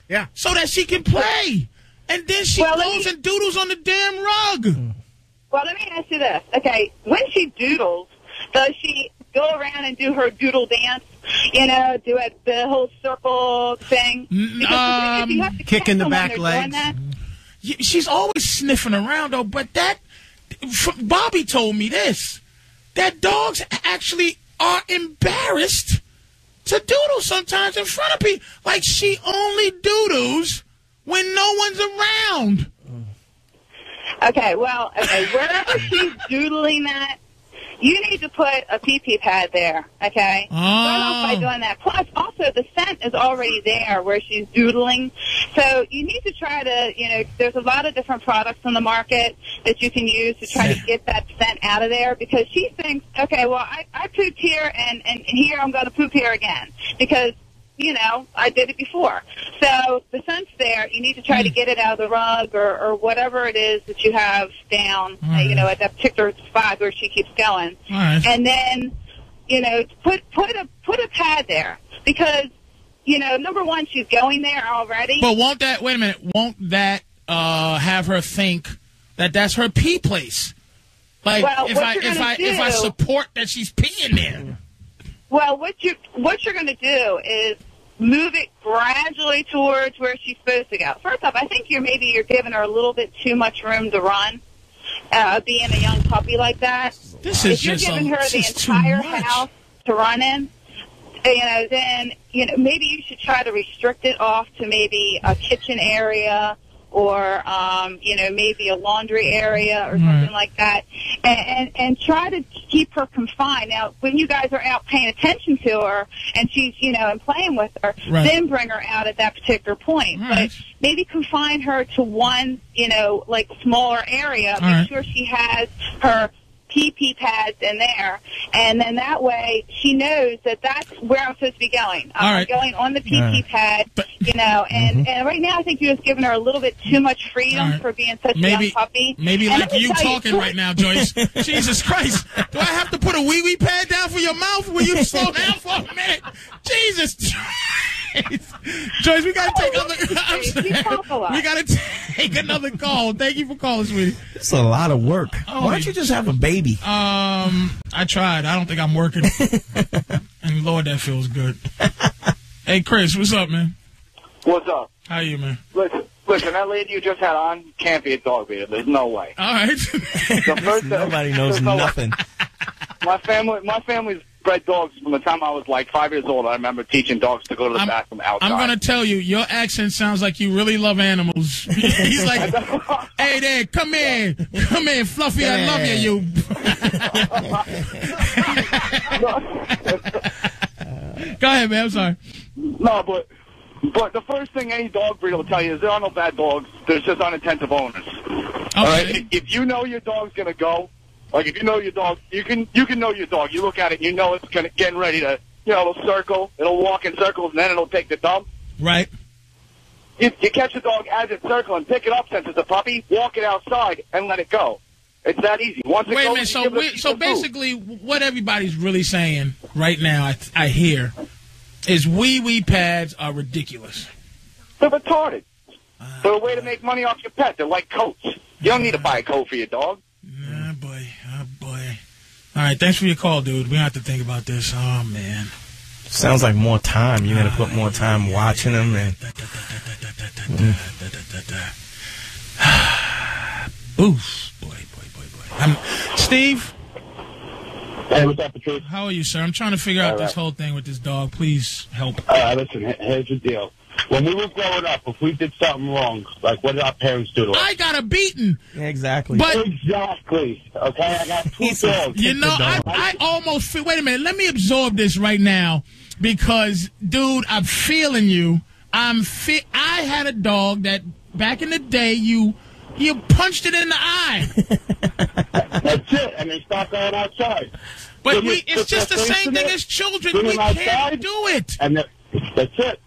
Yeah. So that she can play. And then she goes and doodles on the damn rug. Well, let me ask you this. Okay, when she doodles, does she go around and do her doodle dance? You know, do the whole circle thing? Because you have to kicking the back doing legs. that. She's always sniffing around, though. But Bobby told me this, that dogs actually are embarrassed to doodle sometimes in front of people. Like, she only doodles when no one's around. Okay, wherever she's doodling that, you need to put a pee-pee pad there, okay? Oh. Start off by doing that. Plus, also, the scent is already there where she's doodling. So you need to try to, there's a lot of different products on the market that you can use to try to get that scent out of there, because she thinks, okay, well, I pooped here, and here I'm going to poop here again, because I did it before. So the scent's there. You need to try to get it out of the rug or whatever it is that you have down, at that particular spot where she keeps going. Right. And then, put a pad there, because, number one, she's going there already. But won't that have her think that that's her pee place? Like, if I support that she's peeing there. Well, what you're going to do is move it gradually towards where she's supposed to go. First off, I think you're giving her a little bit too much room to run, being a young puppy like that. If you're giving her the entire house to run in, then maybe you should try to restrict it off to maybe a kitchen area, or, maybe a laundry area or something like that, and try to keep her confined. Now, when you guys are out paying attention to her and she's, and playing with her, then bring her out at that particular point. But maybe confine her to one, smaller area. Make sure she has her pee-pee pads in there, and then that way she knows that that's where I'm supposed to be going. I'm going on the pee-pee pad, and right now I think you're just giving her a little bit too much freedom for being such a young puppy. Maybe like you talking right now, Joyce. Jesus Christ. Do I have to put a wee-wee pad down for your mouth? Will you slow down for a minute? Jesus. Joyce, we got to take another call. Thank you for calling, sweetie. It's a lot of work. Why don't you just have a baby? I tried. I don't think I'm working. And Lord, that feels good. Hey, Chris, what's up, man? What's up? How you, man? Listen, that lady you just had on can't be a dog breeder. There's no way. All right. Nobody knows nothing. My family's bred dogs from the time I was like 5 years old. I remember teaching dogs to go to the bathroom outside. I'm going to tell you, your accent sounds like you really love animals. He's like, hey there, come here, Fluffy, I love you. Go ahead, man, I'm sorry. No, but the first thing any dog breeder will tell you is there are no bad dogs. There's just unattentive owners. Okay. All right? If you know your dog's going to go, like if you know your dog, you can know your dog. You look at it, and you know it's getting ready to, it'll circle, it'll walk in circles, and then it'll take the dump. Right. You catch the dog as it's circling, pick it up since it's a puppy, walk it outside, and let it go. It's that easy. Once it goes, a minute. So basically, what everybody's really saying right now, I hear, is wee pads are ridiculous. They're retarded. They're a way to make money off your pet. They're like coats. You don't need to buy a coat for your dog. Oh, boy. All right, thanks for your call, dude. We have to think about this. Oh, man. Sounds like more time. You're going to put more time watching them. And Oof. Boy. Steve? Hey, what's up, Patrice? How are you, sir? I'm trying to figure out this whole thing with this dog. Please help. Listen, here's the deal. When we were growing up, if we did something wrong, like what did our parents do to us? I got a beating. Yeah, exactly. Exactly. Okay, I got two dogs. I almost feel. Wait a minute. Let me absorb this right now, because, dude, I'm feeling you. I had a dog that back in the day you punched it in the eye. That's it, and they start going outside. But it's just the same thing as children. We can't do it. And that's it.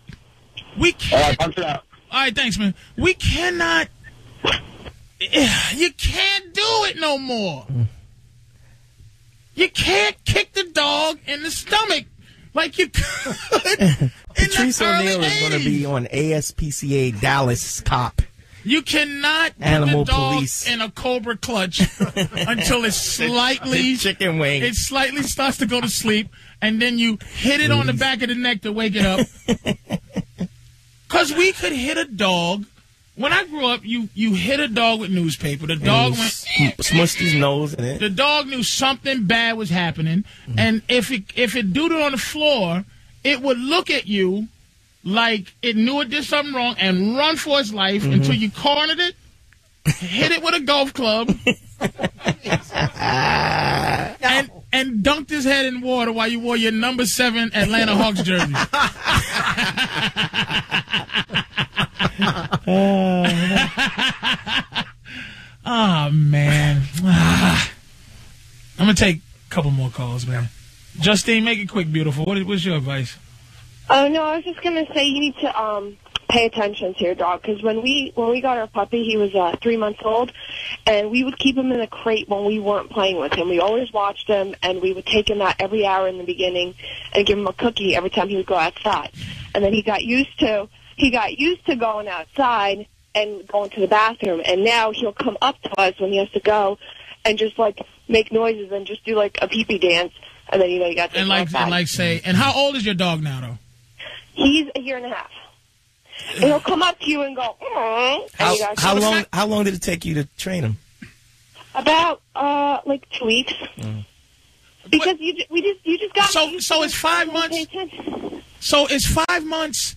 We can't. All right, punch it out. All right, thanks, man. We cannot. You can't do it no more. You can't kick the dog in the stomach like you could Patrice Oneal is going to be on ASPCA Dallas Cop. You cannot Animal put the dog police in a cobra clutch until it's slightly chicken wing. It slightly starts to go to sleep, and then you hit it on the back of the neck to wake it up. Because we could hit a dog. When I grew up, you hit a dog with newspaper. The dog went smushed his nose in it. The dog knew something bad was happening, and if it doodled on the floor, it would look at you like it knew it did something wrong and run for its life until you cornered it, hit it with a golf club, and dunked his head in water while you wore your number 7 Atlanta Hawks jersey. Oh, man. I'm going to take a couple more calls, man. Justine, make it quick, beautiful. What's your advice? Oh, no, I was just going to say you need to pay attention to your dog, because when we got our puppy, he was 3 months old, and we would keep him in a crate when we weren't playing with him. We always watched him, and we would take him out every hour in the beginning and give him a cookie every time he would go outside. And then he got used to going outside and going to the bathroom, and now he'll come up to us when he has to go and just, like, make noises and just do, like, a pee-pee dance, and then, you got to and how old is your dog now, though? He's 1.5 years. And he'll come up to you and go, How long did it take you to train him? About, 2 weeks. Because you just got... So it's 5 months... So it's 5 months...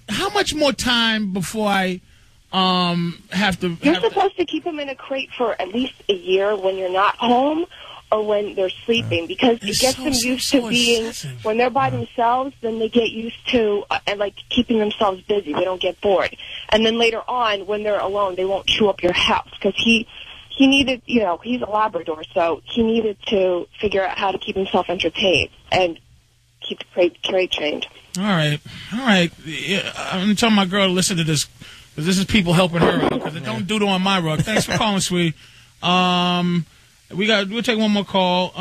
How much more time before I have to... You're supposed to keep them in a crate for at least a year when you're not home or when they're sleeping, because it gets them used to being... Excessive. When they're by themselves, then they get used to keeping themselves busy. They don't get bored. And then later on, when they're alone, they won't chew up your house, because he needed, he's a Labrador, so he needed to figure out how to keep himself entertained and keep the crate trained. All right. Yeah, I'm telling my girl to listen to this, because this is people helping her out, because it don't doodle on my rug. Thanks for calling, sweetie. We'll take one more call.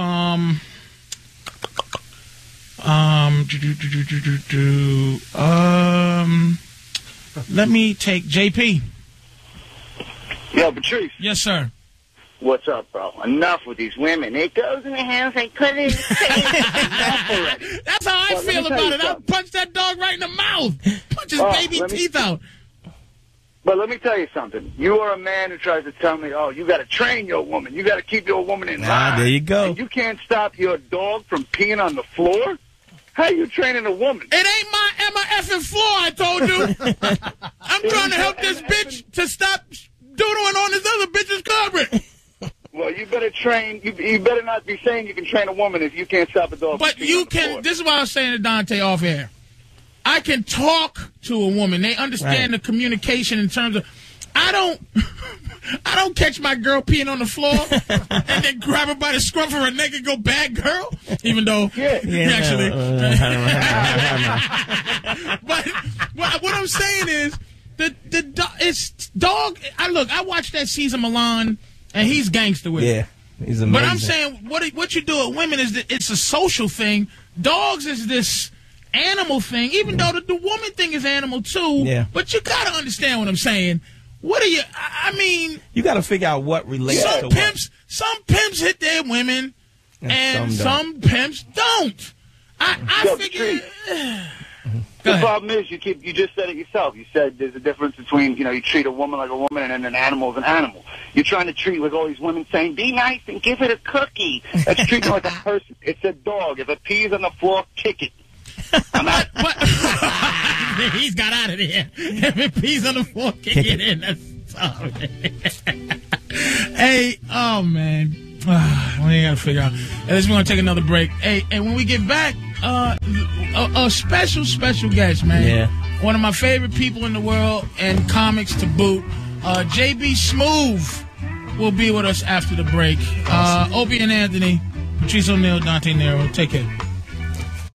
Let me take JP. Yo, Patrice. Yes, sir. What's up, bro? Enough with these women. It goes in the house, they put it in the face. Already. That's how I feel about it. I'll punch that dog right in the mouth. Punch his baby teeth out. But let me tell you something. You are a man who tries to tell me, you got to train your woman. You got to keep your woman in line. There you go. And you can't stop your dog from peeing on the floor? How are you training a woman? It ain't my Emma effing floor, I told you. I'm trying to help this bitch to stop doodling on this other bitch's carpet. Well, you better train. You better not be saying you can train a woman if you can't stop a dog. But you can. This is what I was saying to Dante off air. I can talk to a woman. They understand the communication in terms of. I don't catch my girl peeing on the floor and then grab her by the scruff of her neck and go, bad girl. Even though actually. But what I'm saying is it's dog. I watched that season Milan. And he's gangster with it. Yeah, he's amazing. But I'm saying what you do with women is that it's a social thing. Dogs is this animal thing, even though the woman thing is animal too. Yeah. But you got to understand what I'm saying. What are you... I mean... You got to figure out what relates to what. Some pimps hit their women, and some pimps don't. I figure... The problem is you just said it yourself. You said there's a difference between, you treat a woman like a woman and then an animal is an animal. You're trying to treat like all these women saying, be nice and give it a cookie. That's treating like a person. It's a dog. If it pees on the floor, kick it. I'm not... He's got out of there. If it pees on the floor, kick it in. That's Hey, oh, man. We got to figure out. At least we're going to take another break. Hey, and when we get back, a special guest, man. Yeah. One of my favorite people in the world and comics to boot. J B Smoove will be with us after the break. Awesome. Opie and Anthony, Patrice Oneal, Dante Nero. Take care.